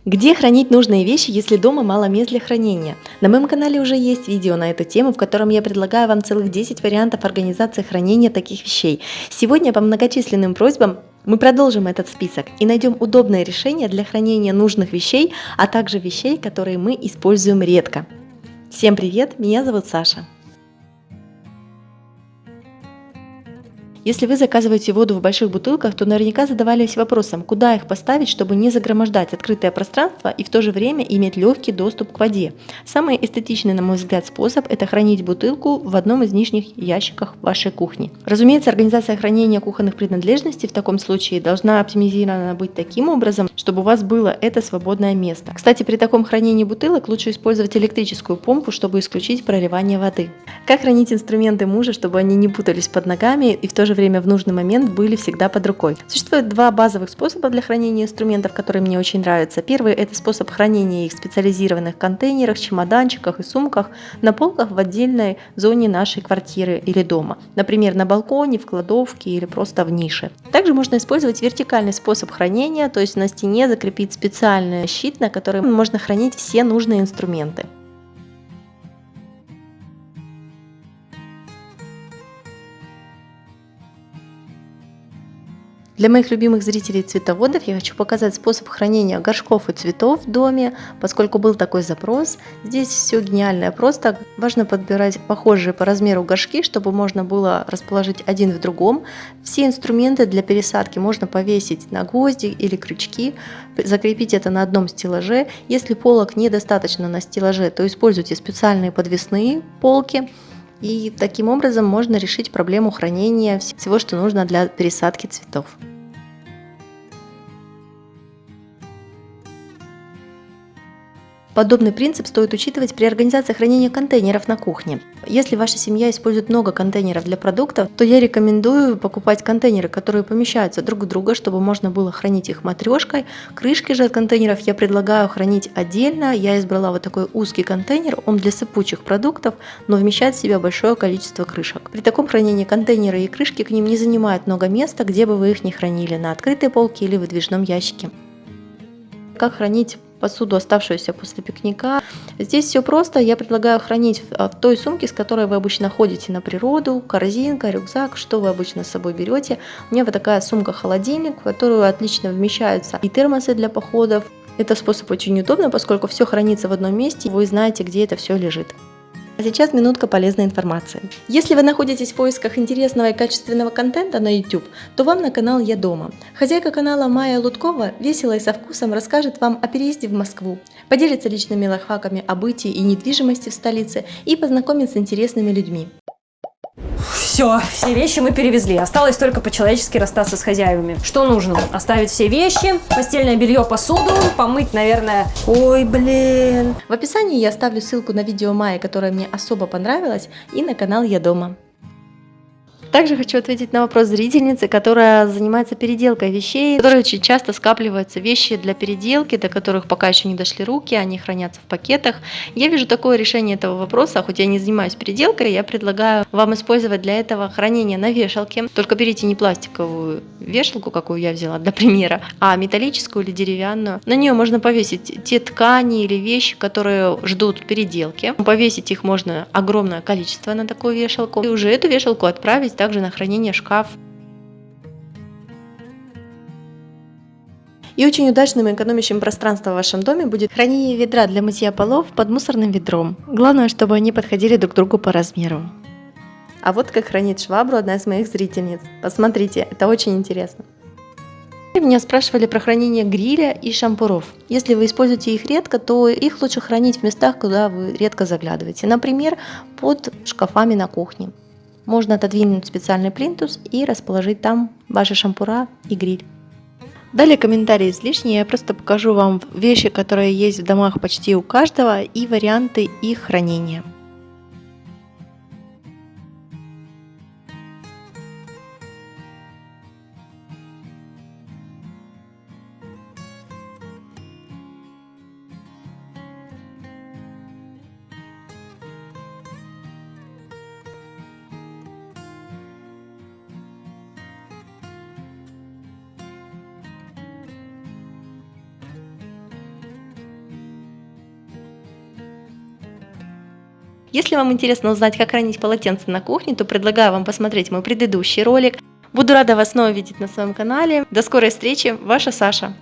Где хранить нужные вещи, если дома мало мест для хранения? На моем канале уже есть видео на эту тему, в котором я предлагаю вам целых 10 вариантов организации хранения таких вещей. Сегодня по многочисленным просьбам мы продолжим этот список и найдем удобное решение для хранения нужных вещей, а также вещей, которые мы используем редко. Всем привет, меня зовут Саша. Если вы заказываете воду в больших бутылках, то наверняка задавались вопросом, куда их поставить, чтобы не загромождать открытое пространство и в то же время иметь легкий доступ к воде. Самый эстетичный, на мой взгляд, способ – это хранить бутылку в одном из нижних ящиков вашей кухни. Разумеется, организация хранения кухонных принадлежностей в таком случае должна оптимизирована быть таким образом, чтобы у вас было это свободное место. Кстати, при таком хранении бутылок лучше использовать электрическую помпу, чтобы исключить проливание воды. Как хранить инструменты мужа, чтобы они не путались под ногами и в то же время в нужный момент были всегда под рукой? Существует два базовых способа для хранения инструментов, которые мне очень нравятся. Первый – это способ хранения их в специализированных контейнерах, чемоданчиках и сумках на полках в отдельной зоне нашей квартиры или дома. Например, на балконе, в кладовке или просто в нише. Также можно использовать вертикальный способ хранения, то есть на стене закрепить специальный щит, на котором можно хранить все нужные инструменты. Для моих любимых зрителей-цветоводов я хочу показать способ хранения горшков и цветов в доме, поскольку был такой запрос. Здесь все гениально просто. Важно подбирать похожие по размеру горшки, чтобы можно было расположить один в другом. Все инструменты для пересадки можно повесить на гвозди или крючки, закрепить это на одном стеллаже. Если полок недостаточно на стеллаже, то используйте специальные подвесные полки. И таким образом можно решить проблему хранения всего, что нужно для пересадки цветов. Подобный принцип стоит учитывать при организации хранения контейнеров на кухне. Если ваша семья использует много контейнеров для продуктов, то я рекомендую покупать контейнеры, которые помещаются друг в друга, чтобы можно было хранить их матрешкой. Крышки же от контейнеров я предлагаю хранить отдельно. Я избрала вот такой узкий контейнер, он для сыпучих продуктов, но вмещает в себя большое количество крышек. При таком хранении контейнеры и крышки к ним не занимают много места, где бы вы их ни хранили, на открытой полке или в выдвижном ящике. Как хранить посуду, оставшуюся после пикника? Здесь все просто. Я предлагаю хранить в той сумке, с которой вы обычно ходите на природу, корзинка, рюкзак, что вы обычно с собой берете. У меня вот такая сумка-холодильник, в которую отлично вмещаются и термосы для походов. Этот способ очень удобно, поскольку все хранится в одном месте, вы знаете, где это все лежит. А сейчас минутка полезной информации. Если вы находитесь в поисках интересного и качественного контента на YouTube, то вам на канал «Я дома». Хозяйка канала Майя Луткова весело и со вкусом расскажет вам о переезде в Москву, поделится личными лайфхаками о бытии и недвижимости в столице и познакомит с интересными людьми. Все вещи мы перевезли. Осталось только по-человечески расстаться с хозяевами. Что нужно? Оставить все вещи, постельное белье, посуду, помыть, наверное. Ой, блин. В описании я оставлю ссылку на видео Майи, которое мне особо понравилось, и на канал «Я дома». Также хочу ответить на вопрос зрительницы, которая занимается переделкой вещей, которые очень часто скапливаются вещи для переделки, до которых пока еще не дошли руки, они хранятся в пакетах. Я вижу такое решение этого вопроса, хоть я не занимаюсь переделкой, я предлагаю вам использовать для этого хранение на вешалке. Только берите не пластиковую вешалку, какую я взяла для примера, а металлическую или деревянную. На нее можно повесить те ткани или вещи, которые ждут переделки. Повесить их можно огромное количество на такую вешалку. И уже эту вешалку отправить также на хранение в шкаф. И очень удачным и экономящим пространство в вашем доме будет хранение ведра для мытья полов под мусорным ведром. Главное, чтобы они подходили друг другу по размеру. А вот как хранит швабру одна из моих зрительниц. Посмотрите, это очень интересно. Меня спрашивали про хранение гриля и шампуров. Если вы используете их редко, то их лучше хранить в местах, куда вы редко заглядываете. Например, под шкафами на кухне. Можно отодвинуть специальный плинтус и расположить там ваши шампура и гриль. Далее комментарии излишние, я просто покажу вам вещи, которые есть в домах почти у каждого, и варианты их хранения. Если вам интересно узнать, как хранить полотенца на кухне, то предлагаю вам посмотреть мой предыдущий ролик. Буду рада вас снова видеть на своем канале. До скорой встречи, ваша Саша.